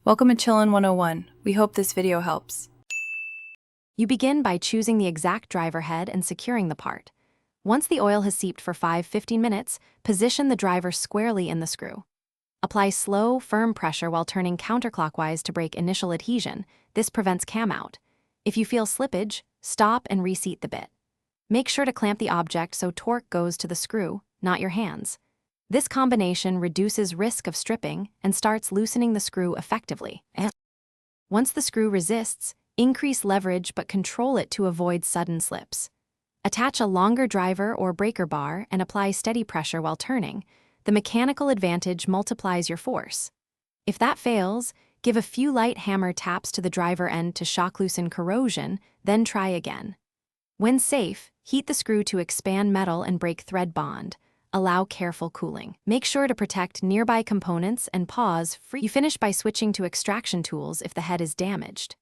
Welcome to Chillin' 101. We hope this video helps. You begin by choosing the exact driver head and securing the part. Once the oil has seeped for 5-15 minutes, position the driver squarely in the screw. Apply slow, firm pressure while turning counterclockwise to break initial adhesion. This prevents cam out. If you feel slippage, stop and reseat the bit. Make sure to clamp the object so torque goes to the screw, not your hands. This combination reduces risk of stripping and starts loosening the screw effectively. Once the screw resists, increase leverage but control it to avoid sudden slips. Attach a longer driver or breaker bar and apply steady pressure while turning. The mechanical advantage multiplies your force. If that fails, give a few light hammer taps to the driver end to shock loosen corrosion, then try again. When safe, heat the screw to expand metal and break thread bond. Allow careful cooling. Make sure to protect nearby components and pause. You finish by switching to extraction tools if the head is damaged.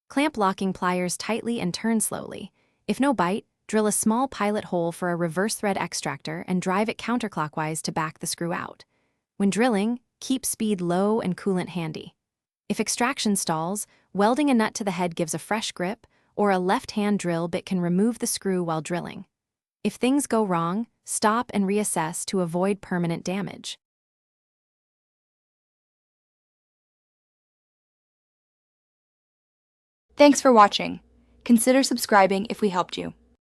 Clamp locking pliers tightly and turn slowly. If no bite, drill a small pilot hole for a reverse thread extractor and drive it counterclockwise to back the screw out. When drilling, keep speed low and coolant handy. If extraction stalls, welding a nut to the head gives a fresh grip, or a left-hand drill bit can remove the screw while drilling. If things go wrong, stop and reassess to avoid permanent damage. Thanks for watching. Consider subscribing if we helped you.